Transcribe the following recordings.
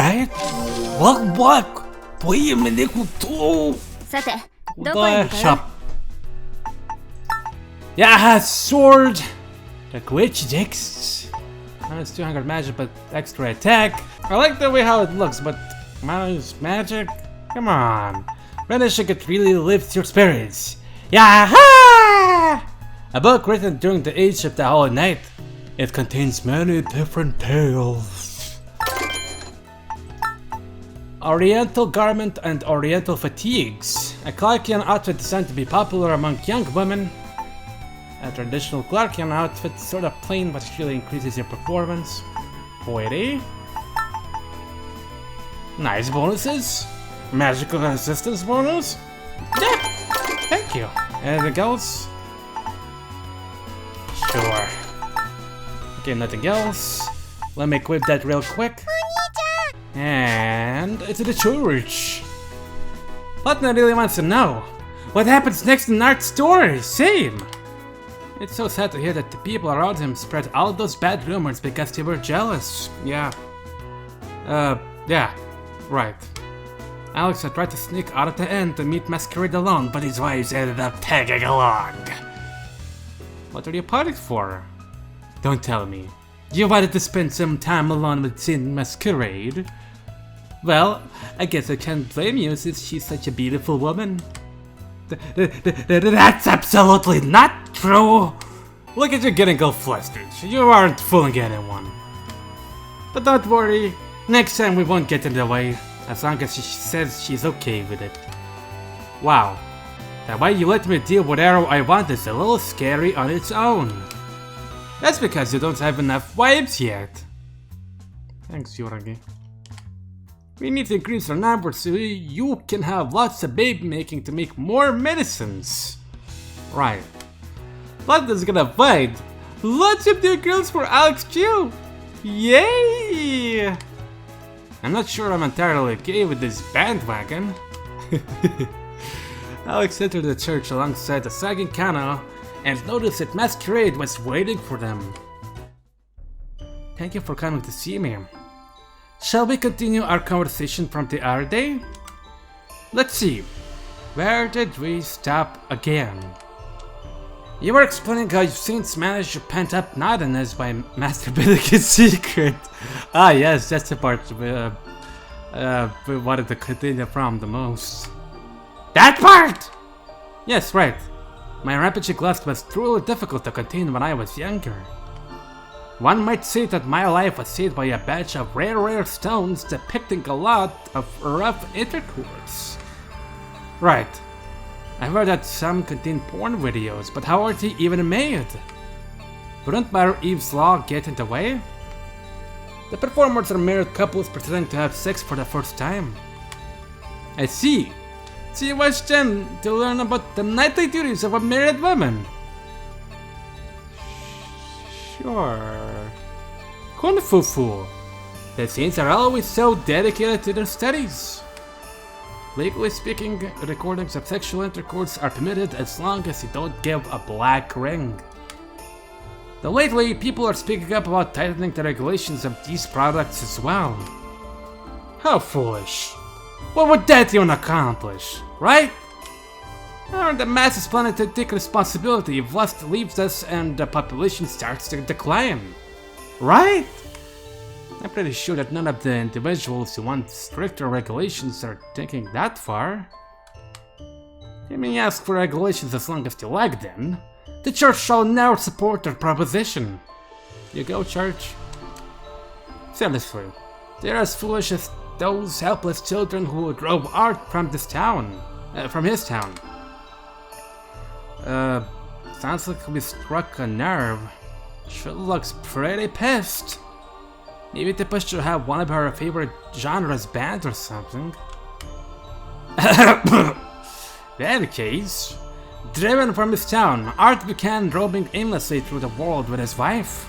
right? Welcome back to Evenicle 2! さて、どこへ向かう? Shop. Yeah, sword! The glitch Dix. Minus 200 magic, but extra attack. I like the way how it looks, but minus magic? Come on. Renishing it really lifts your spirits. Yaha! A book written during the age of the Holy Night. It contains many different tales. Oriental garment and Oriental fatigues. A Clarkian outfit designed to be popular among young women. A traditional Clarkian outfit, sort of plain but really increases your performance. Pretty. Nice bonuses. Magical resistance bonus. Yeah, thank you. Anything else? Sure. Okay, nothing else. Let me equip that real quick. And it's the church. Platinum really wants to know what happens next in Art's story. Same. It's so sad to hear that the people around him spread all those bad rumors because they were jealous. Yeah. Yeah. Right. Alex had tried to sneak out at the end to meet Masquerade alone, but his wives ended up tagging along. What are you partying for? Don't tell me. You wanted to spend some time alone with Sin Masquerade? Well, I guess I can't blame you since she's such a beautiful woman. That's absolutely not true! Look at you getting all flustered. You aren't fooling anyone. But don't worry, next time we won't get in the way, as long as she says she's okay with it. Wow, the way you let me deal with whatever I want is a little scary on its own. That's because you don't have enough wives yet. Thanks, Yoragi. We need to increase our numbers so you can have lots of baby making to make more medicines. Right. London's gonna find lots of new girls for Alex too. Yay! I'm not sure I'm entirely okay with this bandwagon. Alex entered the church alongside the Seikan Tunnel and noticed that Masquerade was waiting for them. Thank you for coming to see me. Shall we continue our conversation from the other day? Let's see. Where did we stop again? You were explaining how you've since managed to pent up naughtiness by masturbating in secret. Ah yes, that's the part we wanted to continue from the most. That part! Yes, right. My rampaging lust was truly difficult to contain when I was younger. One might say that my life was saved by a batch of rare stones depicting a lot of rough intercourse. Right. I've heard that some contain porn videos, but how are they even made? Wouldn't Mother Eve's law get in the way? The performers are married couples pretending to have sex for the first time. I see. So you watch them to learn about the nightly duties of a married woman. Sure. Kung Fu. The saints are always so dedicated to their studies. Legally speaking, recordings of sexual intercourse are permitted as long as you don't give a black ring. Though lately, people are speaking up about tightening the regulations of these products as well. How foolish. What would that even accomplish, right? The masses planning to take responsibility if lust leaves us and the population starts to decline. Right? I'm pretty sure that none of the individuals who want stricter regulations are thinking that far. You may ask for regulations as long as you like them. The church shall never support their proposition. You go, church. Seriously, they're as foolish as those helpless children who drove Art from this town. From his town. Sounds like we struck a nerve. She looks pretty pissed. Maybe they pushed to have one of her favorite genres banned or something. In any case, driven from his town, Art began roaming aimlessly through the world with his wife.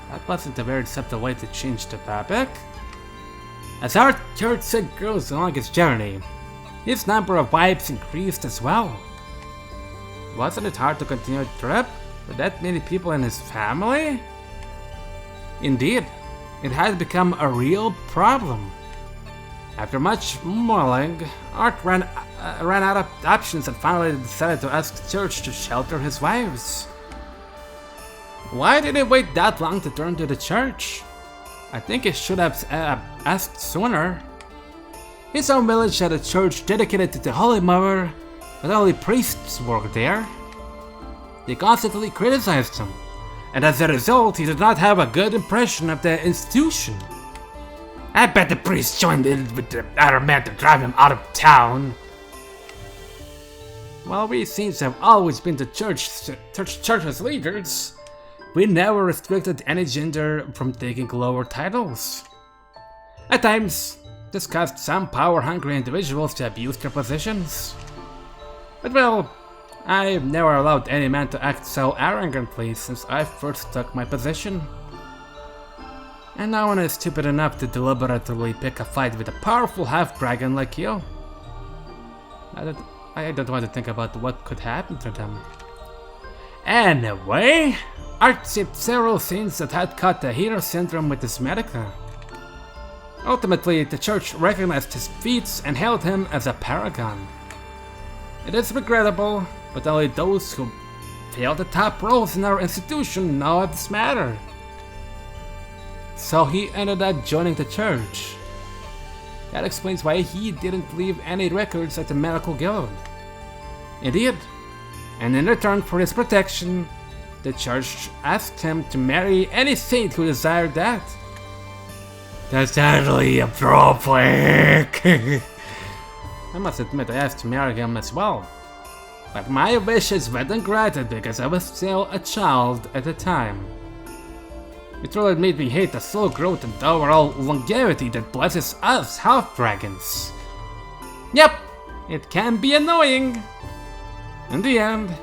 That wasn't a very acceptable way to change the topic. As Art cured sick grows along his journey, his number of wives increased as well. Wasn't it hard to continue the trip with that many people in his family? Indeed, it had become a real problem. After much mulling, Art ran out of options and finally decided to ask the church to shelter his wives. Why did he wait that long to turn to the church? I think he should have asked sooner. His own village had a church dedicated to the Holy Mother, but only priests worked there. They constantly criticized him, and as a result, he did not have a good impression of the institution. I bet the priest joined in with the other men to drive him out of town. While we seem to have always been the church's leaders, we never restricted any gender from taking lower titles. At times, this caused some power-hungry individuals to abuse their positions. But well, I've never allowed any man to act so arrogantly since I first took my position. And no one is stupid enough to deliberately pick a fight with a powerful half-dragon like you. I don't want to think about what could happen to them. Anyway, Art skipped several scenes that had caught the hero syndrome with his medica. Ultimately, the church recognized his feats and hailed him as a paragon. It is regrettable, but only those who fill the top roles in our institution know of this matter. So he ended up joining the church. That explains why he didn't leave any records at the medical guild. Indeed, and in return for his protection, the church asked him to marry any saint who desired that. That's totally appropriate. I must admit I asked to marry him as well. But my wishes weren't granted because I was still a child at the time. It really made me hate the slow growth and overall longevity that blesses us half-dragons. Yep, it can be annoying. In the end,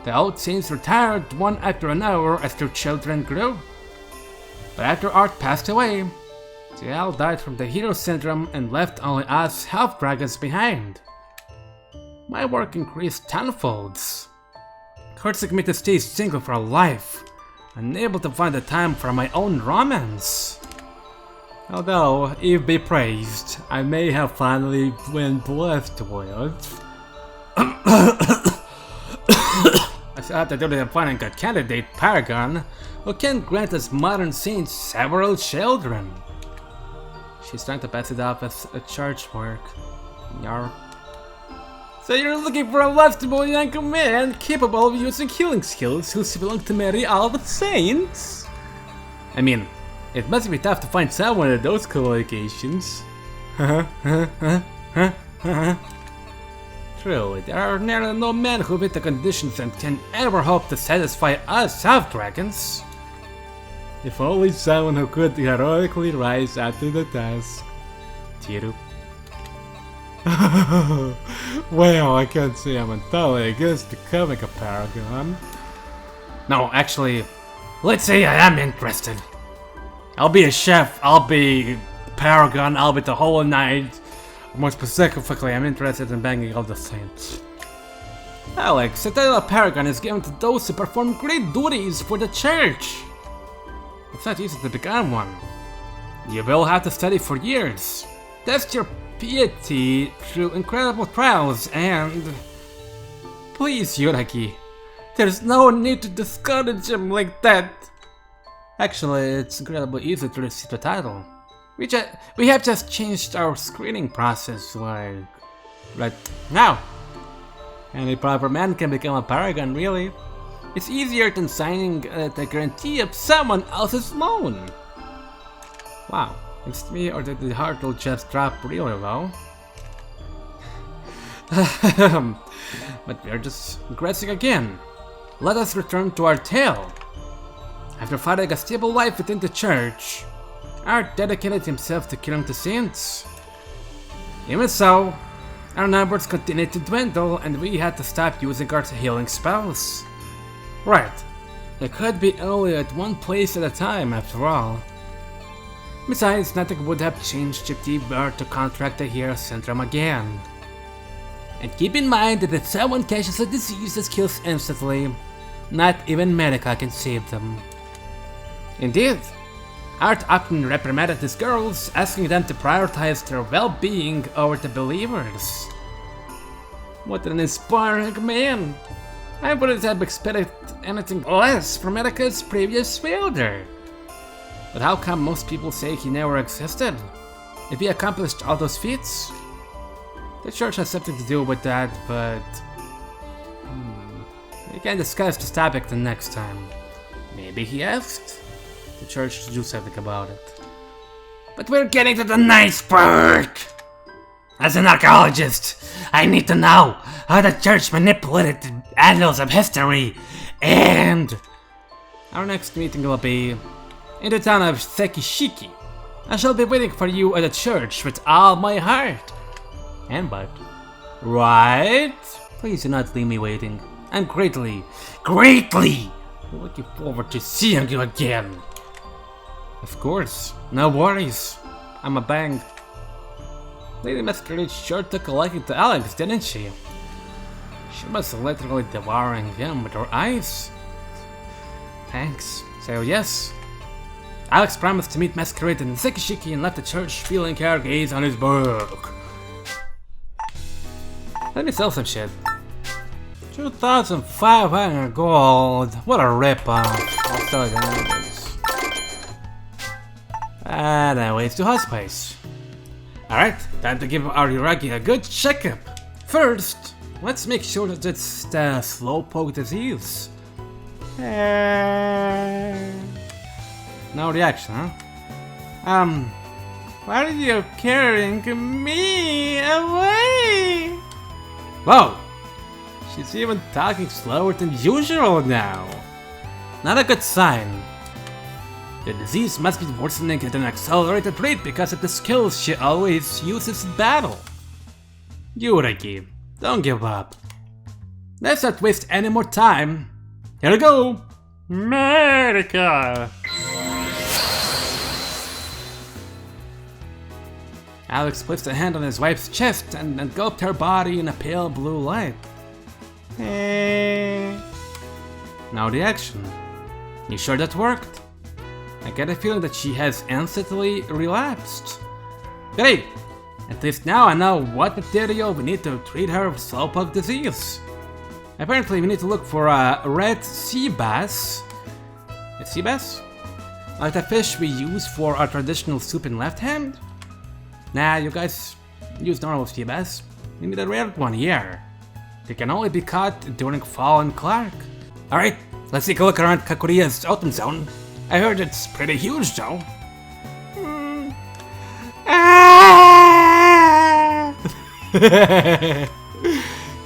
the old saints retired one after another as their children grew. But after Art passed away, they all died from the hero syndrome and left only us half-dragons behind. My work increased tenfolds, causing me to stay single for life, unable to find the time for my own romance. Although, if be praised, I may have finally been blessed with. I still have to do the finding a candidate paragon who can grant us modern saints several children. She's trying to pass it off as a church work. Yarp. So you're looking for a lustable young man capable of using healing skills who's willing to marry all the saints? I mean, it must be tough to find someone at those qualifications. Truly, there are nearly no men who meet the conditions and can ever hope to satisfy us half-dragons. If only someone who could heroically rise up to the task. Tiru. Well, I can't say I'm entirely against becoming a paragon. No, actually, let's say I am interested. I'll be a chef, I'll be paragon, I'll be the whole night. More specifically, I'm interested in banging all the saints. Alex, the title of paragon is given to those who perform great duties for the church. It's not easy to become one. You will have to study for years, test your piety through incredible trials, and... Please, Yuraki, there's no need to discourage him like that. Actually, it's incredibly easy to receive the title. We have just changed our screening process, like... right now. Any proper man can become a paragon, really. It's easier than signing the guarantee of someone else's loan. Wow, it's me, or did the heart will just drop really low? But we're just regressing again. Let us return to our tale. After fighting a stable life within the church, Art dedicated himself to killing the saints. Even so, our numbers continued to dwindle and we had to stop using our healing spells. Right, it could be only at one place at a time after all. Besides, nothing would have changed if we were to contract the hero syndrome again. And keep in mind that if someone catches a disease that kills instantly, not even Medica can save them. Indeed, Art often reprimanded his girls, asking them to prioritize their well-being over the believers. What an inspiring man! I wouldn't have expected anything less from Ethica's previous wielder. But how come most people say he never existed? If he accomplished all those feats? The church has something to do with that, but... we can discuss this topic the next time. Maybe he asked the church to do something about it. But we're getting to the nice part! As an archaeologist, I need to know how the church manipulated the annals of history, and... our next meeting will be in the town of Sekishiki. I shall be waiting for you at the church with all my heart. And butt. Right? Please do not leave me waiting. I'm greatly looking forward to seeing you again. Of course, no worries. I'm a bang. Lady Masquerade sure took a liking to Alex, didn't she? She was literally devouring him with her eyes. Thanks. So yes, Alex promised to meet Masquerade in Sekishiki and left the church feeling her gaze on his book. Let me sell some shit. 2,500 gold. What a rip-off. I'll sell it anyways. Anyways, to Hospice. Alright, time to give our Yuragi a good checkup. First, let's make sure that it's the slowpoke disease. No reaction, huh? Why are you carrying me away? Whoa! She's even talking slower than usual now. Not a good sign. The disease must be worsening at an accelerated rate because of the skills she always uses in battle. Yuragi, don't give up. Let's not waste any more time. Here we go! America! Alex placed a hand on his wife's chest and engulfed her body in a pale blue light. Now the action. You sure that worked? I get a feeling that she has instantly relapsed. Great! At least now I know what material we need to treat her with slowpoke disease. Apparently we need to look for a red sea bass. A sea bass? Like the fish we use for our traditional soup in Left Hand? Nah, you guys use normal sea bass. We need a rare one here. They can only be caught during fall and Clark. Alright, let's take a look around Kakuriya's autumn zone. I heard it's pretty huge though.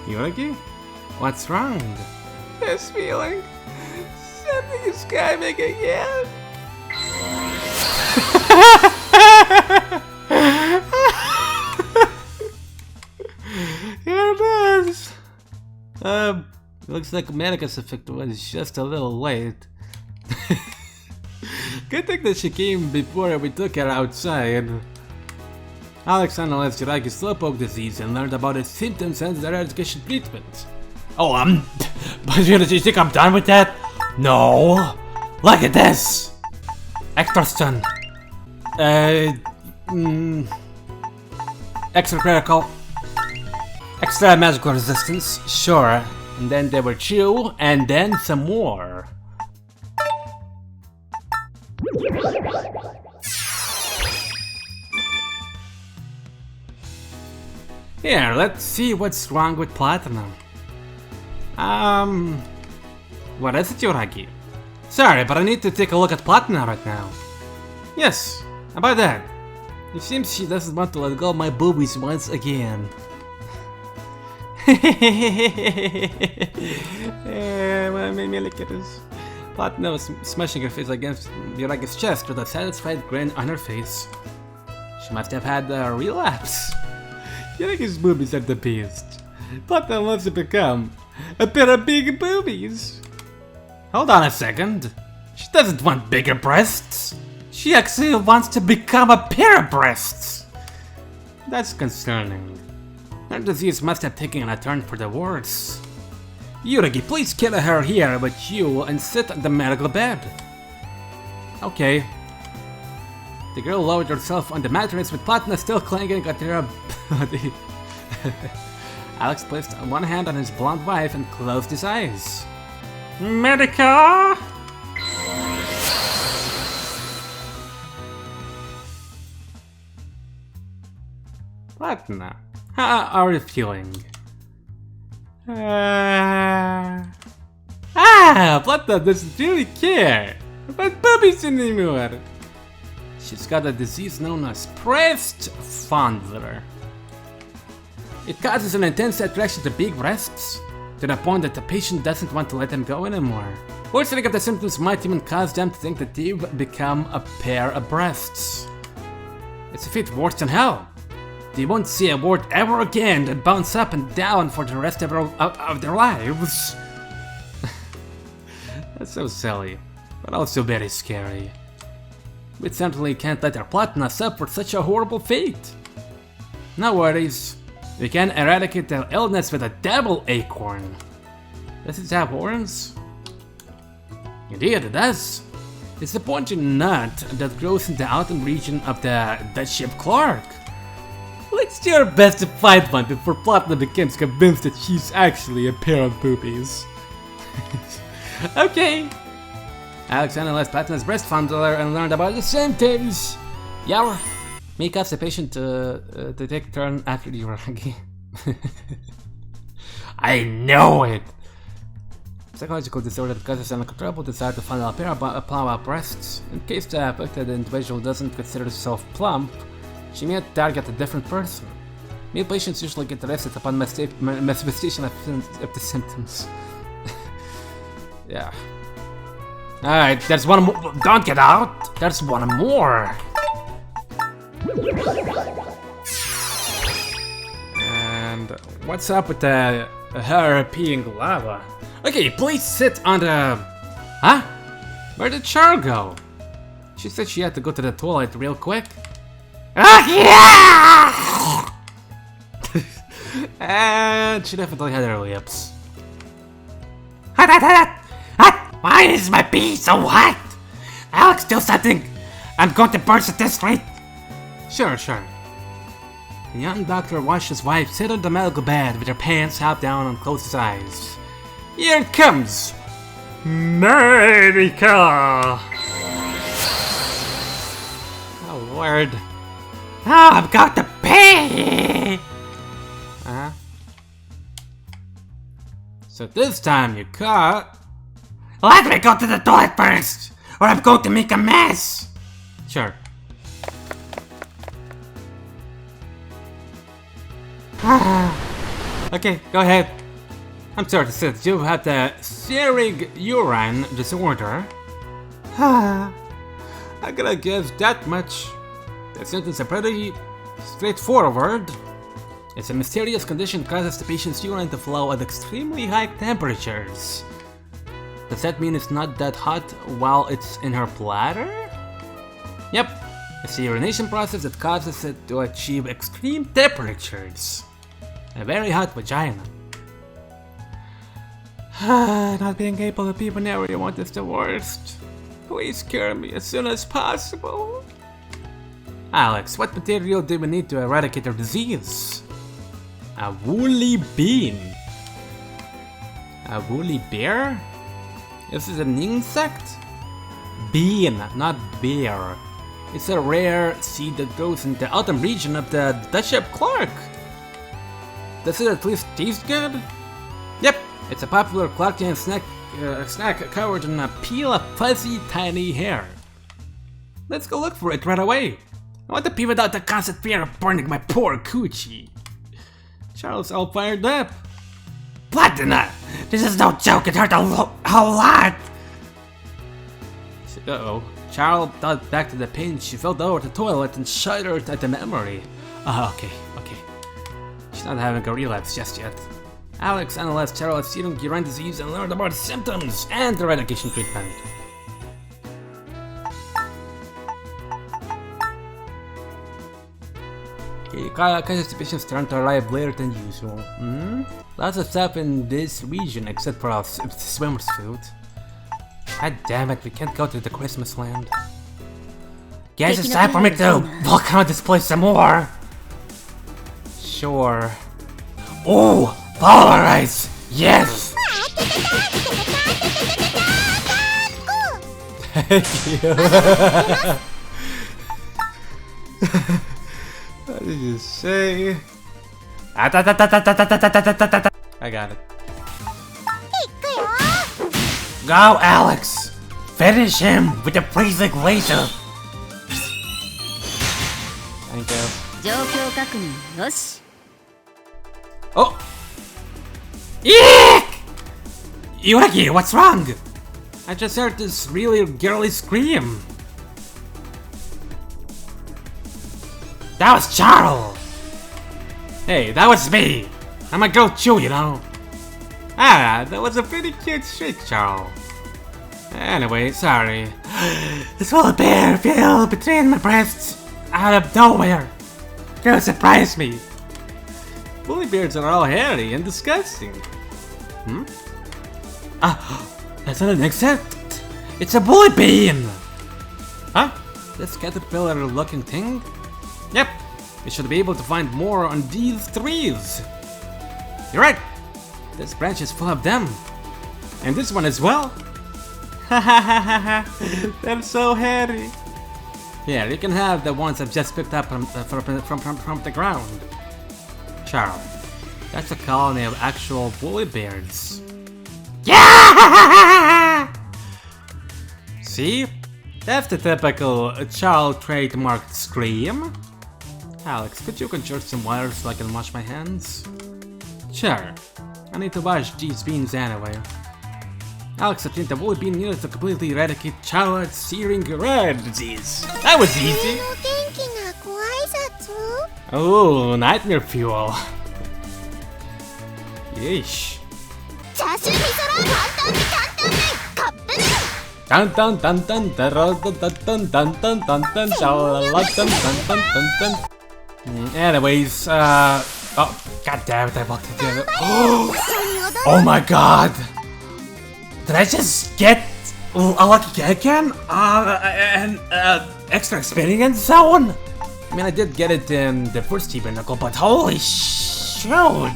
Yuragi? What's wrong? This feeling. Something is coming again. Here it is. Looks like America's effect was just a little late. Good thing that she came before we took her outside. Alex analyzed Yuragi's slowpoke disease and learned about its symptoms and their education treatment. Oh, but you think I'm done with that? No! Look at this! Extra stun. Extra critical. Extra magical resistance, sure. And then there were two, and then some more. Here, let's see what's wrong with Platinum. What is it, Yuragi? Sorry, but I need to take a look at Platinum right now. Yes, about that. It seems she doesn't want to let go of my boobies once again. What made me look at this? Platinum was smashing her face against Yuragi's chest with a satisfied grin on her face. She must have had a relapse. Yuragi's boobies are the best. Platinum wants to become a pair of big boobies. Hold on a second. She doesn't want bigger breasts. She actually wants to become a pair of breasts. That's concerning. Her disease must have taken a turn for the worse. Yuragi, please carry her here with you and sit on the medical bed. Okay. The girl lowered herself on the mattress with Platina still clinging at her body. Alex placed one hand on his blonde wife and closed his eyes. Medica! Platina, how are you feeling? Platina doesn't really care about puppies anymore. She's got a disease known as breast fondler. It causes an intense attraction to big breasts, to the point that the patient doesn't want to let them go anymore. Worsening of the symptoms might even cause them to think that they've become a pair of breasts. It's a fit worse than hell. They won't say a word ever again and bounce up and down for the rest of their lives. That's so silly, but also very scary. We certainly can't let our Platina suffer such a horrible fate. No worries, we can eradicate their illness with a devil acorn. Does it have horns? Indeed it does. It's a pointy nut that grows in the outer region of the Dutch ship Clark. Let's do our best to find one before Platina becomes convinced that she's actually a pair of boobies. Okay. Alex analyzed Platina's breast fondler and learned about the symptoms. Yeah, make us the patient to take a turn after the uragi. I know it! Psychological disorder that causes an uncontrollable desire to find a pair of plump breasts. In case the affected individual doesn't consider herself plump, she may target a different person. Male patients usually get arrested upon manifestation of the symptoms. Yeah. Alright, there's one more. Don't get out! There's one more! And what's up with her peeing lava? Okay, please sit on the... Huh? Where did Char go? She said she had to go to the toilet real quick. And she definitely had her lips. Why is my pee so hot? Alex, do something! I'm going to burst at this rate! Sure. The young doctor watched his wife sit on the medical bed with her pants half down and closed his eyes. Here it comes! Medica! Oh lord. Oh, I've got to pee! So this time you caught... Let me go to the toilet first, or I'm going to make a mess! Sure. Okay, go ahead. I'm sorry to say that you have the searing urine disorder. I gotta give that much. The symptoms are pretty straightforward. It's a mysterious condition that causes the patient's urine to flow at extremely high temperatures. Does that mean it's not that hot while it's in her bladder? Yep, it's the urination process that causes it to achieve extreme temperatures. A very hot vagina. Not being able to pee whenever you want is the worst. Please cure me as soon as possible. Alex, what material do we need to eradicate her disease? A woolly bean. A woolly bear? Is it an insect? Bean, not bear. It's a rare seed that grows in the autumn region of the Dutch ship Clark. Does it at least taste good? Yep, it's a popular Clarkian snack covered in a peel of fuzzy tiny hair. Let's go look for it right away. I want to pee without the constant fear of burning my poor coochie. Charles all fired up. Platina! This is no joke, it hurt a whole lot! Uh-oh. Charles thought back to the pain. She fell over the toilet and shuddered at the memory. Okay. She's not having a relapse just yet. Alex analyzed Charles' searing urine disease and learned about symptoms and eradication treatment. Causes the patients turn to arrive later than usual. Lots of stuff in this region except for our swimmer's food. God damn it, we can't go to the Christmas land. Guess it's time for me to volcano this place some more. Sure. Oh, polarize! Yes! Thank you. What did you say? I got it. Go, Alex! Finish him with the freezing laser! Thank you. Oh! Eek! Yuaki, what's wrong? I just heard this really girly scream. That was Charles! Hey, that was me! I'm a girl too, you know? Ah, that was a pretty cute shriek, Charles. Anyway, sorry. This little bear fell between my breasts out of nowhere. Girl surprised me. Bully bears are all hairy and disgusting. Hmm? Ah, that's not an insect. It's a bully bean. Huh? This caterpillar-looking thing? Yep. We should be able to find more on these trees. You're right. This branch is full of them. And this one as well. Ha ha ha ha ha. They're so hairy. Yeah, you can have the ones I've just picked up from the ground. Charles, that's a colony of actual bully bears. Yeah! See? That's the typical child trademarked scream. Alex, could you conjure some water so I can wash my hands? Sure. I need to wash these beans anyway. Alex obtained the bully bean needed to completely eradicate childhood searing red disease. That was easy. Oh, nightmare fuel. Yeesh. Dun dun dun dun dun dun dun dun dun dun dun dun. Anyways, oh, god damn it, I walked into it. Oh my god! Did I just get a lucky kill again? An extra experience zone? I mean, I did get it in the first Evenicle, but holy shoot!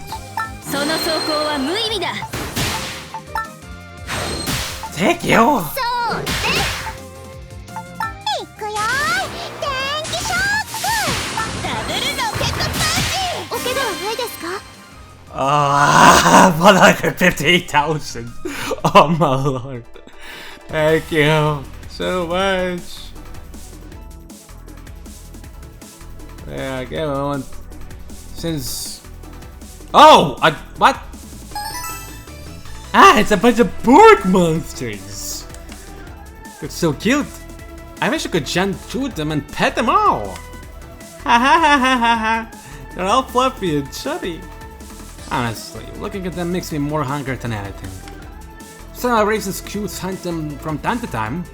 Thank you! Oh, 158,000! Oh my lord! Thank you so much! Yeah, give me one. Since... Oh! What? Ah, it's a bunch of pork monsters! They're so cute! I wish I could shoot them and pet them all! Ha ha ha ha ha ha! They're all fluffy and chubby. Honestly, looking at them makes me more hungry than anything. Some racist cutes hunt them from time to time,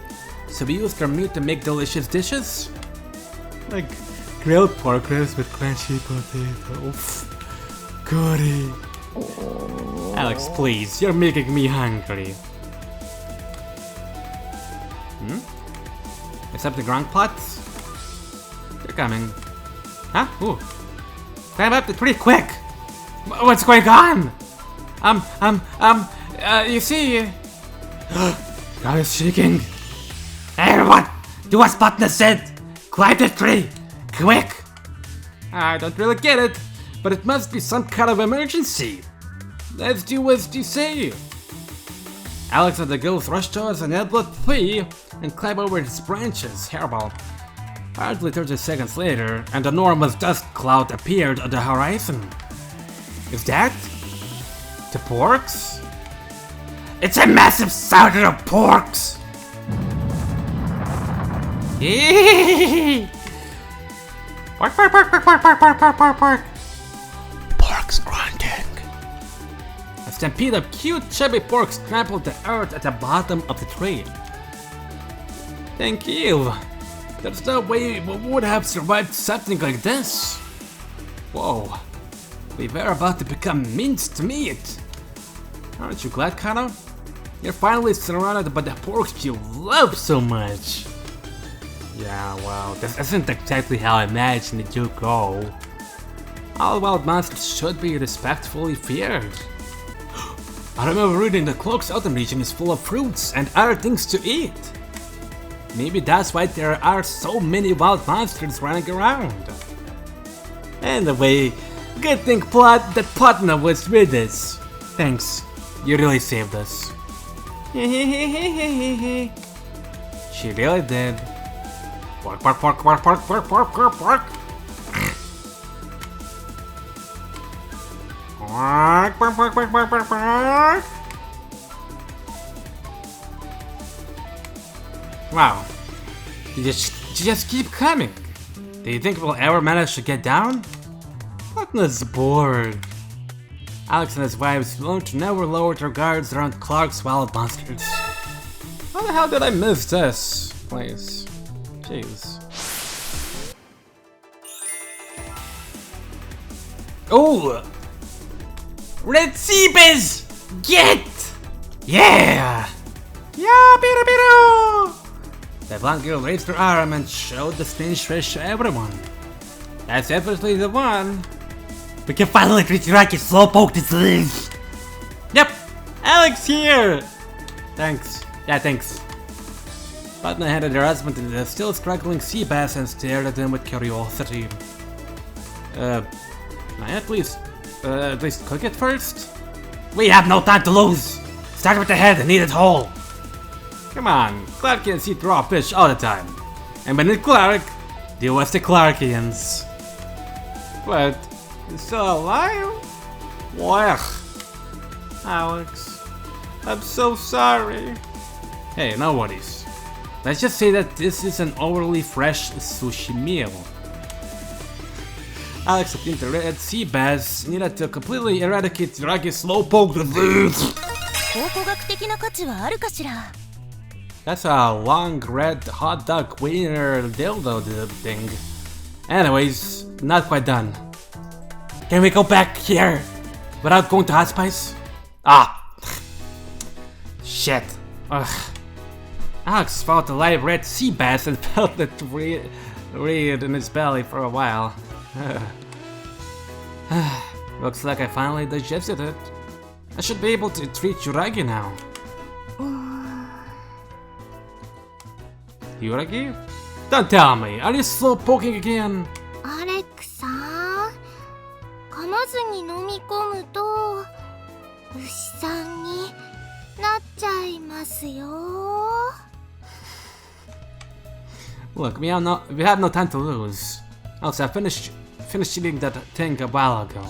so we use their meat to make delicious dishes. Like grilled pork ribs with crunchy potatoes. Goody. Alex, please, you're making me hungry. Hmm? Except the ground pots? They're coming. Huh? Ooh. Climb up pretty quick! What's going on? You see... God is shaking. Everyone, do as Butner said! Climb the tree! Quick! I don't really get it, but it must be some kind of emergency. Let's do as you say. Alex and the girls rush towards an elbow tree and climb over its branches. Hairball. Hardly 30 seconds later, an enormous dust cloud appeared on the horizon. Is that the porks? It's a massive saucer of porks! Pork, pork, pork, pork, pork, pork, pork, pork, pork, pork. Porks grunting. A stampede of cute chubby porks trampled the earth at the bottom of the tree. Thank you. There's no way we would have survived something like this. Whoa. We were about to become minced meat. Aren't you glad, Kana? You're finally surrounded by the porks you love so much. Yeah, well, this isn't exactly how I imagined it to go. All wild monsters should be respectfully feared. I remember reading that Cloak's Autumn region is full of fruits and other things to eat. Maybe that's why there are so many wild monsters running around. Anyway, good thing that Platna was with us. Thanks, you really saved us. She really did. Bark, bark, bark, bark, bark, bark, bark, bark, bark. Bark, bark, bark, bark, bark, bark, bark. Wow. You just keep coming. Do you think we'll ever manage to get down? Platna's bored. Alex and his wives learned to never lower their guards around Clark's wild monsters. How the hell did I miss this place? Jeez. Oh! Red Seabass! Get! Yeah! Yeah, biru biru! The blonde girl raised her arm and showed the stinged fish to everyone. That's definitely the one. We can finally reach Rocket Slowpoke disease! Yep! Alex here! Thanks. Yeah, thanks. Patna handed her husband to the still struggling sea bass and stared at him with curiosity. Can I at least cook it first? We have no time to lose! Start with the head and eat it whole! Come on, Clarkians eat raw fish all the time. And when it's Clark, deal with the Clarkians. What? You're still alive? What? Alex, I'm so sorry. Hey, no worries. Let's just say that this is an overly fresh sushi meal. Alex think the red sea bass needed to completely eradicate Rocky Slowpoke disease. That's a long red hot dog wiener dildo thing. Anyways, not quite done. Can we go back here without going to Hospice? Ah! Shit. Ugh. Alex fought a live red sea bass and felt it read in his belly for a while. Looks like I finally digested it. I should be able to treat Yuragi now. Yuragi? Don't tell me, are you slow poking again? Alex-san, 噛まずに飲み込むと牛さんになっちゃいますよ。Look, we have no time to lose. Also, I finished eating that thing a while ago.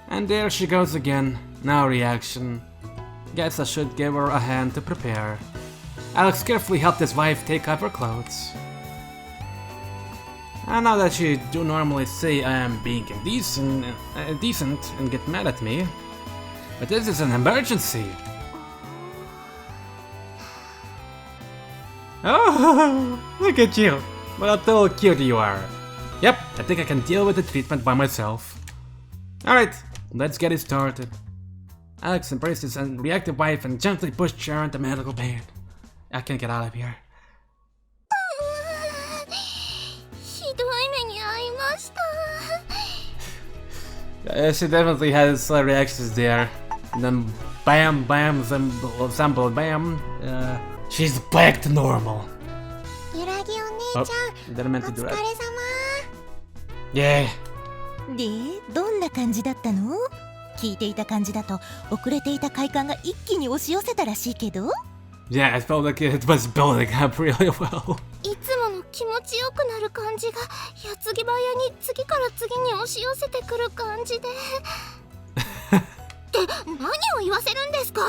And there she goes again. No reaction. Guess I should give her a hand to prepare. Alex carefully helped his wife take off her clothes. I know that you do normally say I am being indecent and get mad at me, but this is an emergency. Oh, look at you! What a little cute you are. Yep, I think I can deal with the treatment by myself. Alright, let's get it started. Alex embraced his unreactive wife and gently pushed her into medical bed. I can't get out of here. She definitely has slight reactions there. And then bam, bam, zumble, bam. She's back to normal. Oh, didn't meant to do that. Yeah. で、どんな感じだったの？聞いていた感じだと遅れていた快感が一気に押し寄せたらしいけど。Yeah, it felt like it was building up really well. いつもの気持ちよくなる感じが矢継ぎ早に次から次に押し寄せてくる感じで。って何を言わせるんですか？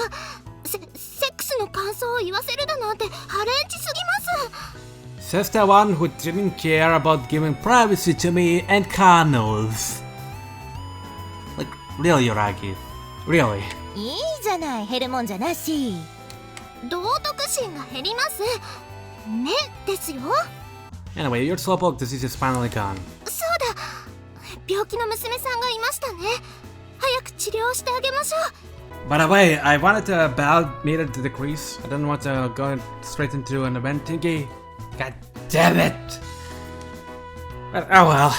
セックスの感想を言わせるだなんてハレンチすぎます。Says the one who didn't care about giving privacy to me and Kanos. Like, really, Yuragi? Really? いいじゃない、減るもんじゃなし。道徳心が減ります。ね、ですよ。Anyway, your slowpoke disease is finally gone. そうだ。病気の娘さんがいましたね。早く治療してあげましょう。By the way, I wanted to battle meter to decrease. I didn't want to go straight into an event thingy. God damn it! But oh well.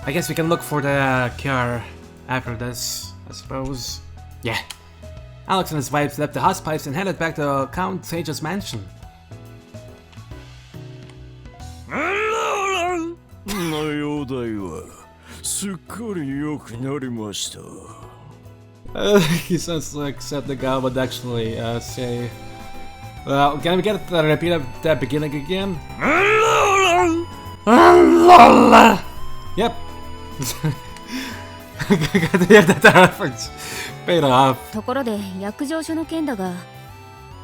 I guess we can look for the cure after this, I suppose. Yeah. Alex and his wife left the hospice and headed back to Count Sage's mansion. He sounds like the guy would actually say. Well, can we get the repeat of that beginning again? Yep. Gotta hear that reference. Paid off. ところで約定書の件だが、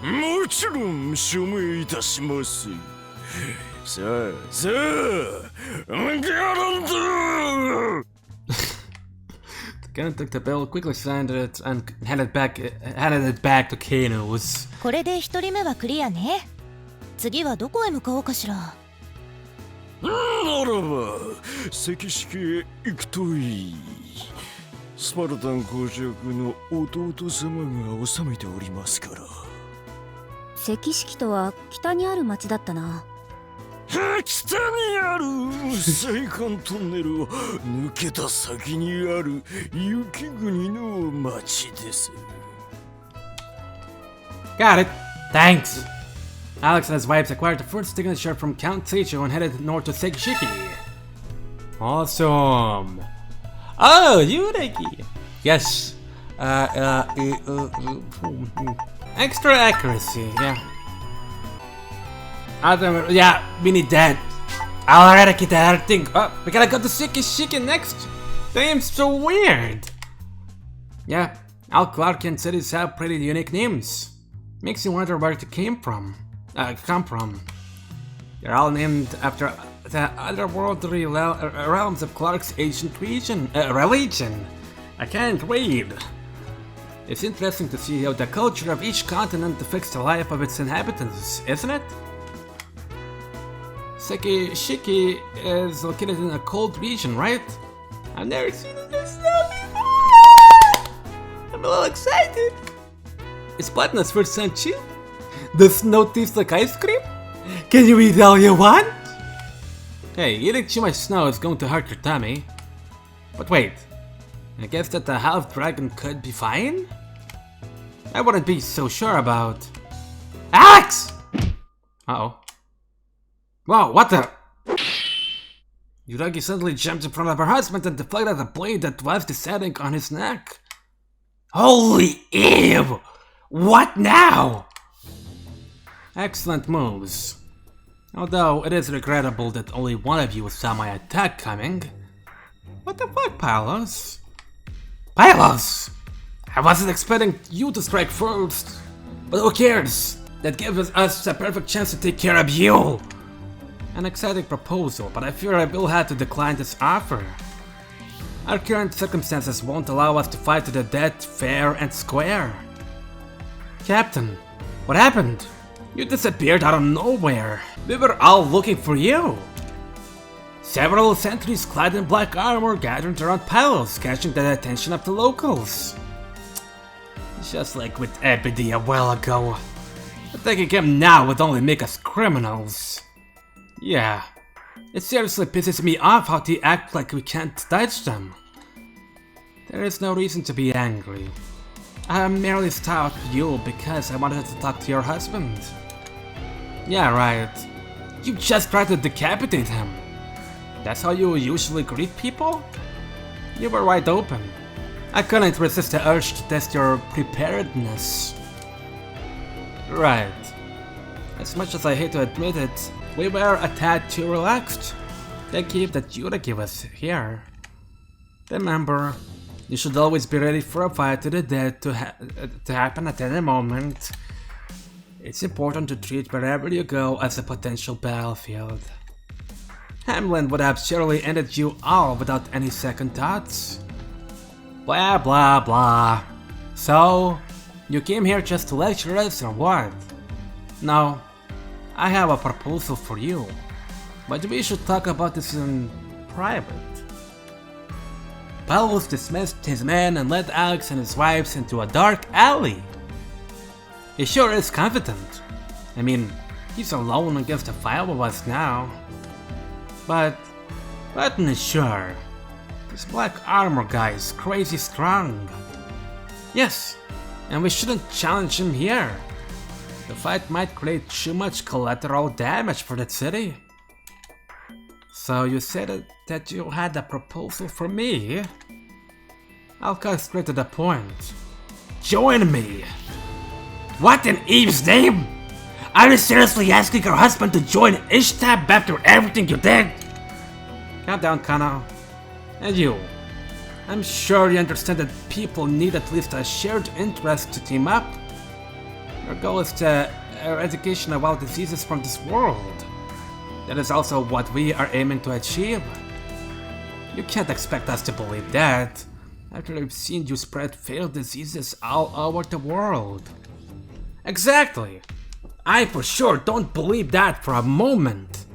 もちろん署名いたします。さあさあ、ギャランド。The Ganon took the bill, quickly signed it, and handed it back to Kano's. これで1人目はクリアね。次はどこへ向かおうかしら。ならば、赤式へ行くといい。スパルタン公爵の弟様が治めておりますから。赤式とは北にある町だったな。北にあるセイカントンネルを抜けた先にある雪国の町です。Got it. Thanks. Alex and his wives acquired the first signature from Count Seicho and headed north to Sekishiki. Awesome. Oh, Yureki. Yes. Extra accuracy. Yeah. Yeah, we need that. Alright, get that thing. Oh, we gotta go to Sekishiki next. Name's so weird. Yeah, all Clarkian cities have pretty unique names. Makes you wonder where it come from. They're all named after the otherworldly realms of Clark's ancient religion. I can't read. It's interesting to see how the culture of each continent affects the life of its inhabitants, isn't it? Sekishiki is located in a cold region, right? I've never seen this stuff before! I'm a little excited! Is Platinus first sent you? Does snow taste like ice cream? Can you eat all you want? Hey, eating too much snow is going to hurt your tummy. But wait, I guess that the half dragon could be fine? I wouldn't be so sure about... Alex! Uh-oh. Whoa, what the... Yuragi suddenly jumped in front of her husband and deflected the blade that was descending on his neck. Holy ew! What now? Excellent moves. Although it is regrettable that only one of you saw my attack coming. What the fuck, Pylos? Pylos! I wasn't expecting you to strike first. But who cares? That gives us a perfect chance to take care of you. An exciting proposal, but I fear I will have to decline this offer. Our current circumstances won't allow us to fight to the death fair and square. Captain, what happened? You disappeared out of nowhere. We were all looking for you. Several sentries clad in black armor gathered around Pylos, catching the attention of the locals. Just like with Ebony a while ago. Attacking him now would only make us criminals. Yeah, it seriously pisses me off how they act like we can't touch them. There is no reason to be angry. I merely stopped you because I wanted to talk to your husband. Yeah, right. You just tried to decapitate him. That's how you usually greet people? You were wide open. I couldn't resist the urge to test your preparedness. Right. As much as I hate to admit it, we were a tad too relaxed. The gift that Yuragi was here. Remember, you should always be ready for a fight to the death to happen at any moment. It's important to treat wherever you go as a potential battlefield. Hamlin would have surely ended you all without any second thoughts. Blah blah blah. So, you came here just to lecture us or what? No, I have a proposal for you, but we should talk about this in private. Pylos dismissed his men and led Alex and his wives into a dark alley. He sure is confident. I mean, he's alone against the 5 of us now. But sure, this black armor guy is crazy strong. Yes, and we shouldn't challenge him here. The fight might create too much collateral damage for that city. So you said that you had a proposal for me? I'll cut straight to the point. Join me! What in Eve's name? Are you seriously asking your husband to join Ishtab after everything you did? Calm down, Kana. And you. I'm sure you understand that people need at least a shared interest to team up. Your goal is to eradication of all diseases from this world. That is also what we are aiming to achieve. You can't expect us to believe that, after we've seen you spread failed diseases all over the world. Exactly! I for sure don't believe that for a moment.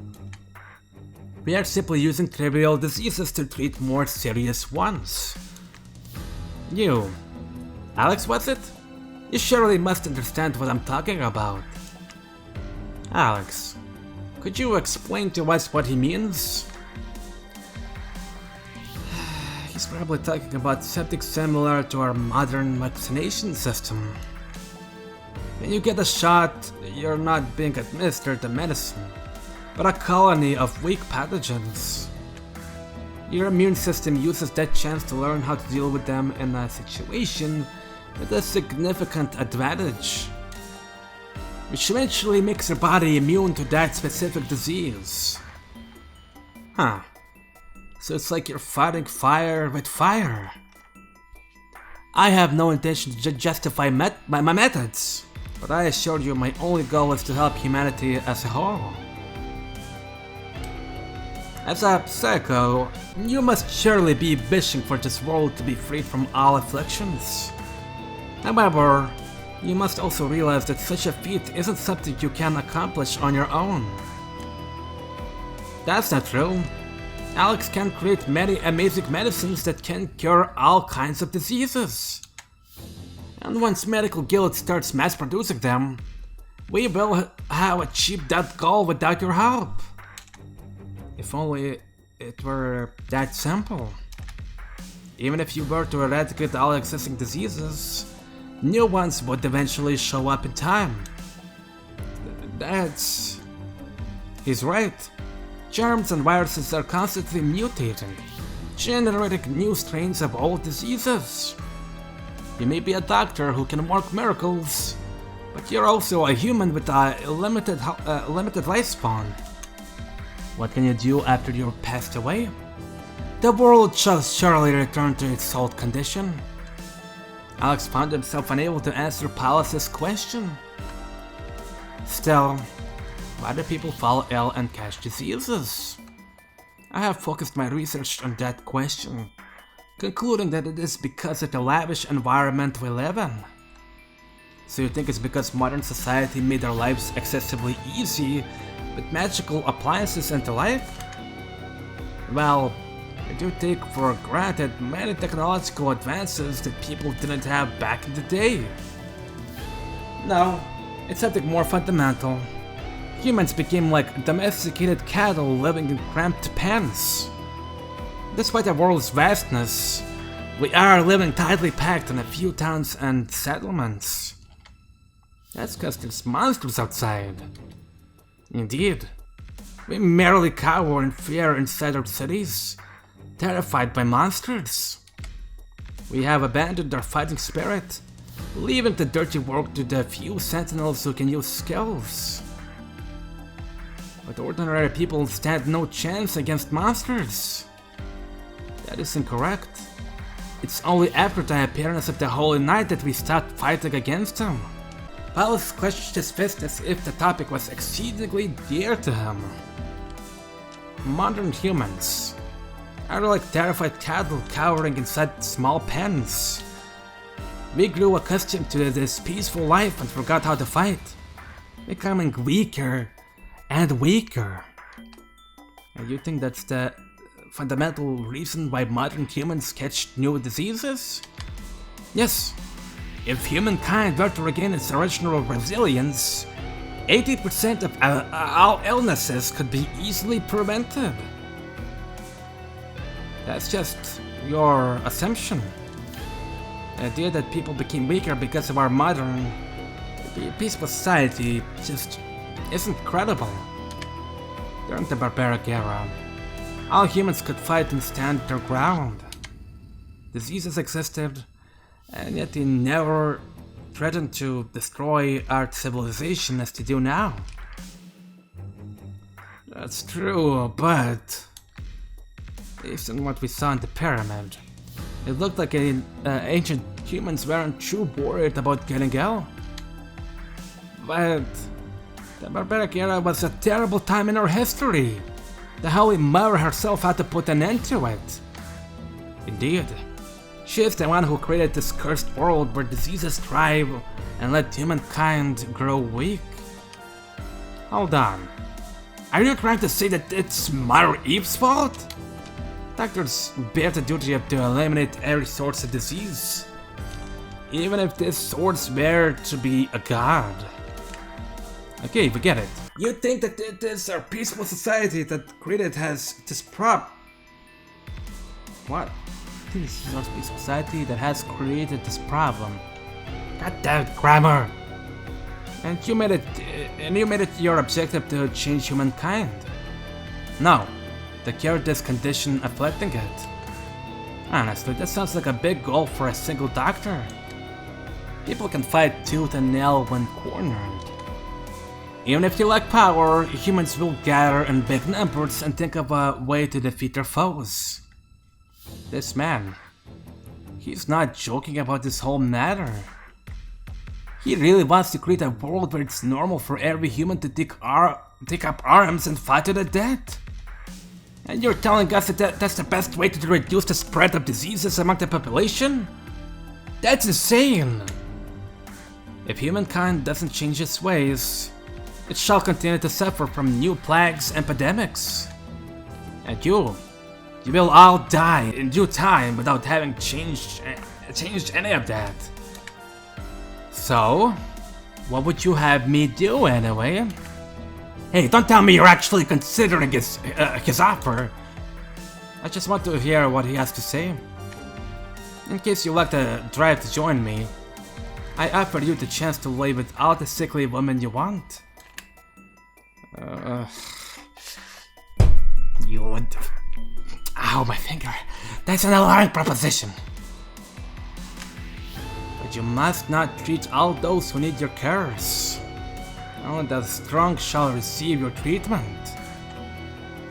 We are simply using trivial diseases to treat more serious ones. You, Alex, was it? You surely must understand what I'm talking about. Alex, could you explain to us what he means? He's probably talking about something similar to our modern vaccination system. When you get a shot, you're not being administered a medicine, but a colony of weak pathogens. Your immune system uses that chance to learn how to deal with them in a situation with a significant advantage, which eventually makes your body immune to that specific disease. Huh. So it's like you're fighting fire with fire. I have no intention to justify my methods, but I assure you my only goal is to help humanity as a whole. As a psycho, you must surely be wishing for this world to be freed from all afflictions. However, you must also realize that such a feat isn't something you can accomplish on your own. That's not true. Alex can create many amazing medicines that can cure all kinds of diseases. And once Medical Guild starts mass producing them, we will have achieved that goal without your help. If only it were that simple. Even if you were to eradicate all existing diseases, new ones would eventually show up in time. He's right. Germs and viruses are constantly mutating, generating new strains of old diseases. You may be a doctor who can work miracles, but you're also a human with a limited lifespan. What can you do after you're passed away? The world shall surely return to its old condition. Alex found himself unable to answer Pylos' question. Still, why do people fall ill and catch diseases? I have focused my research on that question, concluding that it is because of the lavish environment we live in. So you think it's because modern society made our lives excessively easy with magical appliances and the like? Well, I do take for granted many technological advances that people didn't have back in the day. No, it's something more fundamental. Humans became like domesticated cattle living in cramped pens. Despite the world's vastness, we are living tightly packed in a few towns and settlements. That's because there's monsters outside. Indeed, we merely cower in fear inside our cities, terrified by monsters. We have abandoned our fighting spirit, leaving the dirty work to the few sentinels who can use skills. But ordinary people stand no chance against monsters. That is incorrect. It's only after the appearance of the Holy Knight that we start fighting against them. Pylos clenched his fist as if the topic was exceedingly dear to him. Modern humans are like terrified cattle cowering inside small pens. We grew accustomed to this peaceful life and forgot how to fight, becoming weaker and weaker. And you think that's the fundamental reason why modern humans catch new diseases? Yes, if humankind were to regain its original resilience, 80% of all illnesses could be easily prevented. That's just your assumption. The idea that people became weaker because of our modern, peaceful society just isn't credible. During the barbaric era, all humans could fight and stand their ground. Diseases existed, and yet they never threatened to destroy our civilization as they do now. That's true, but based on what we saw in the pyramid, it looked like ancient humans weren't too worried about getting ill. But the barbaric era was a terrible time in our history. The Holy Mother herself had to put an end to it. Indeed, she is the one who created this cursed world where diseases thrive and let humankind grow weak. Hold on. Are you trying to say that it's Mother Eve's fault? Doctors bear the duty to eliminate every source of disease, even if this source were to be a god. Okay, we get it. You think that it is our peaceful society that created has this What? This is our peaceful society that has created this problem. God damn it, grammar! And you made it your objective to change humankind. No, to cure this condition afflicting it. Honestly, that sounds like a big goal for a single doctor. People can fight tooth and nail when cornered. Even if you lack power, humans will gather in big numbers and think of a way to defeat their foes. This man, he's not joking about this whole matter. He really wants to create a world where it's normal for every human to take up arms and fight to the death. And you're telling us that that's the best way to reduce the spread of diseases among the population? That's insane! If humankind doesn't change its ways, it shall continue to suffer from new plagues and epidemics. And you will all die in due time without having changed any of that. So, what would you have me do anyway? Hey, don't tell me you're actually considering his offer. I just want to hear what he has to say. In case you lack the drive to join me, I offer you the chance to lay with all the sickly women you want. You would... Ow, my finger. That's an alarming proposition. But you must not treat all those who need your cares. Only the strong shall receive your treatment.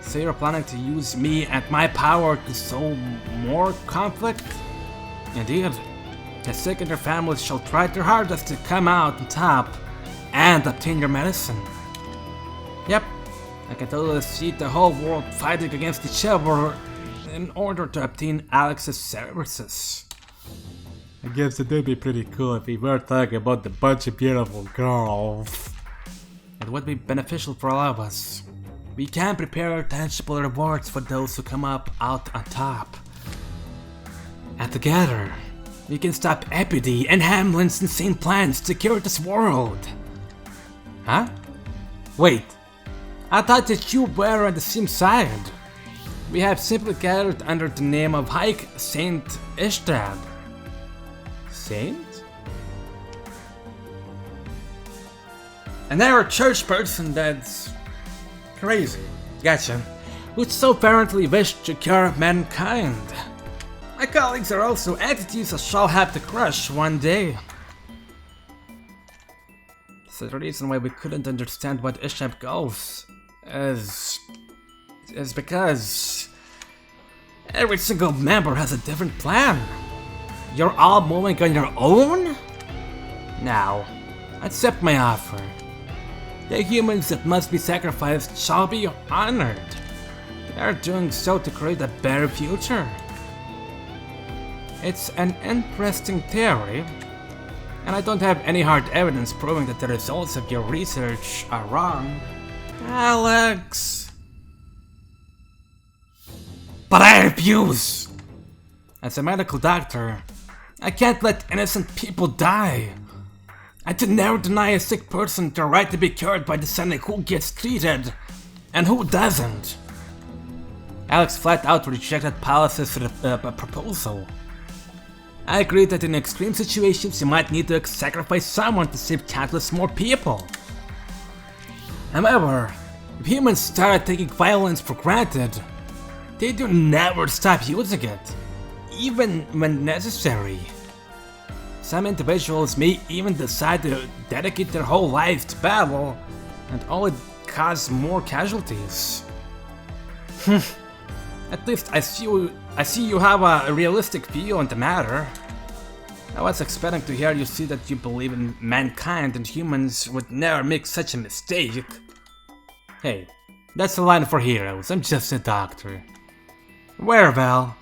So you're planning to use me and my power to sow more conflict? Indeed, the sick and their families shall try their hardest to come out on top and obtain your medicine. Yep, I can totally see the whole world fighting against each other in order to obtain Alex's services. I guess it would be pretty cool if we were talking about a bunch of beautiful girls. It would be beneficial for all of us. We can prepare tangible rewards for those who come out on top. And together, we can stop Epidie and Hamlin's insane plans to cure this world. Huh? Wait, I thought that you were on the same side. We have simply gathered under the name of High Saint Ishtad. Saint? And they're a church person that's crazy. Gotcha. Who so apparently wish to cure mankind. My colleagues are also entities I shall have to crush one day. So the reason why we couldn't understand what Ishab goes is because every single member has a different plan. You're all moving on your own? Now, accept my offer. The humans that must be sacrificed shall be honored. They are doing so to create a better future. It's an interesting theory, and I don't have any hard evidence proving that the results of your research are wrong. Alex! but I refuse! As a medical doctor, I can't let innocent people die. I did never deny a sick person the right to be cured by deciding who gets treated and who doesn't. Alex flat out rejected Pylos' proposal. I agree that in extreme situations you might need to sacrifice someone to save countless more people. However, if humans started taking violence for granted, they do never stop using it, even when necessary. Some individuals may even decide to dedicate their whole life to battle and only cause more casualties. At least I see you have a realistic view on the matter. I was expecting to hear you see that you believe in mankind and humans would never make such a mistake. Hey, that's a line for heroes, I'm just a doctor. Well,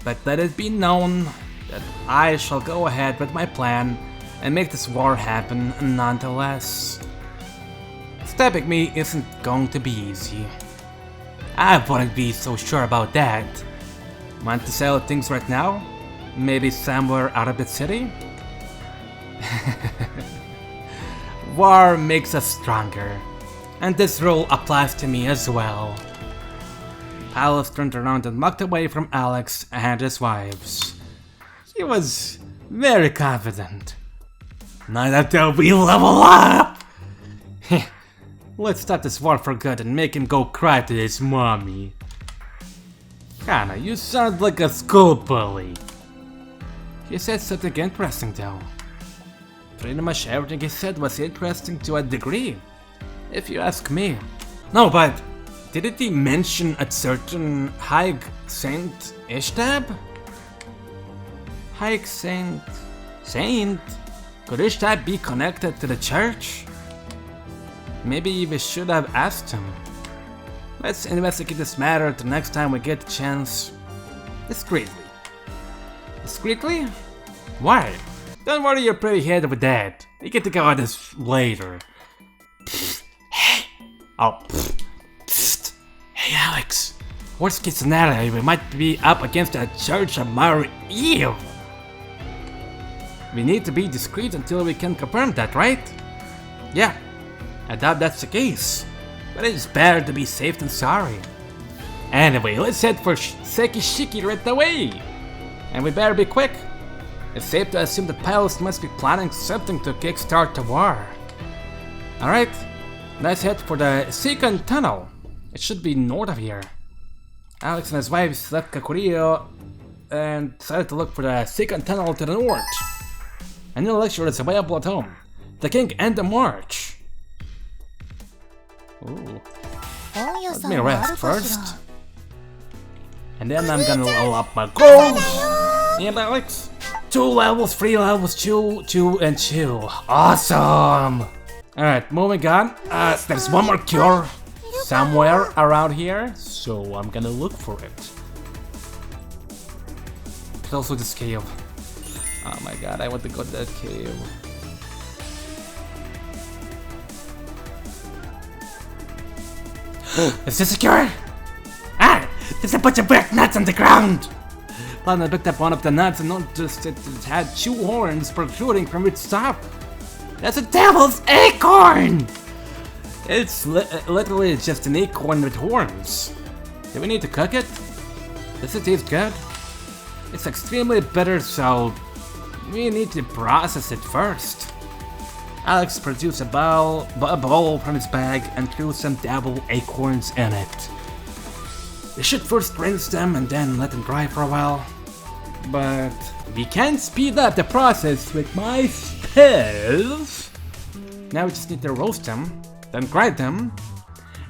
but let it be known that I shall go ahead with my plan and make this war happen nonetheless. Stopping me isn't going to be easy. I wouldn't be so sure about that. Want to settle things right now? Maybe somewhere out of the city? War makes us stronger, and this rule applies to me as well. Pylos turned around and walked away from Alex and his wives. He was very confident. Not until we level up! Let's stop this war for good and make him go cry to his mommy. Kana, you sound like a school bully. He said something interesting though. Pretty much everything he said was interesting to a degree, if you ask me. No, but didn't he mention a certain High Saint Ishtab? High Saint? Could Ishtab be connected to the church? Maybe we should have asked him. Let's investigate this matter the next time we get the chance. Discreetly. Discreetly? Why? Don't worry your pretty head with that. We get to go on this later. Hey! Oh, psst. Hey Alex. Worst case scenario, we might be up against the Church of Mother Eve. We need to be discreet until we can confirm that, right? Yeah. I doubt that's the case, but it's better to be safe than sorry. Anyway, let's head for Sekishiki right away! And we better be quick. It's safe to assume that Pylos must be planning something to kickstart the war. Alright, let's head for the Seikan Tunnel. It should be north of here. Alex and his wife left Kakurio and decided to look for the Seikan Tunnel to the north. A new lecture is available at home. The King and the March. Ooh. Let me rest first. And then I'm gonna level up my goals. Yeah, Alex. 2 levels, 3 levels, 2, and 2. Awesome! Alright, moving on. There's one more cure somewhere around here, so I'm gonna look for it. There's also this cave. Oh my god, I want to go to that cave. Is this secure? Ah! There's a bunch of black nuts on the ground! Then I picked up one of the nuts and noticed it had 2 horns protruding from its top. That's a devil's acorn! It's literally just an acorn with horns. Do we need to cook it? Does it taste good? It's extremely bitter, so we need to process it first. Alex produced a bowl from his bag and threw some devil acorns in it. We should first rinse them and then let them dry for a while. But we can speed up the process with my spells. Now we just need to roast them, then grind them,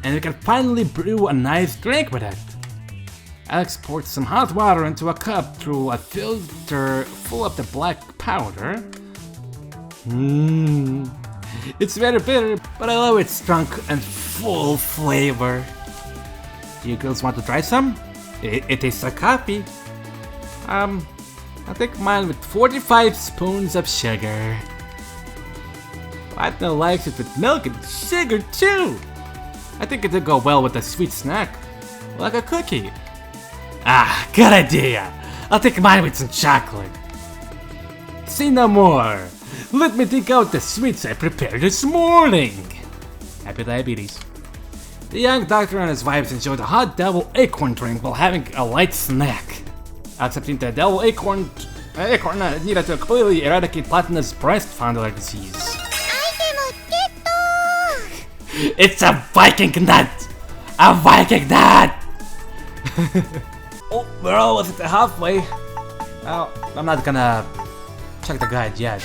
and we can finally brew a nice drink with it. Alex poured some hot water into a cup through a filter full of the black powder. It's very bitter, but I love its strong and full flavor. Do you girls want to try some? It tastes like coffee. I think mine with 45 spoons of sugar. Platinum likes it with milk and sugar too. I think it'll go well with a sweet snack, like a cookie. Ah, good idea. I'll take mine with some chocolate. Say no more. Let me take out the sweets I prepared this morning. Happy diabetes. The young doctor and his wives enjoyed a hot devil acorn drink while having a light snack. Accepting the devil acorn needed to completely eradicate Platina's breast founder disease. It's a Viking nut! A Viking nut! Oh, we're almost at halfway. Well, I'm not gonna check the guide yet.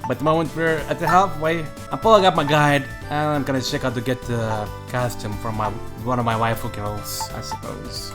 But the moment we're at the halfway, I'm pulling up my guide and I'm gonna check out to get the costume from one of my waifu girls, I suppose.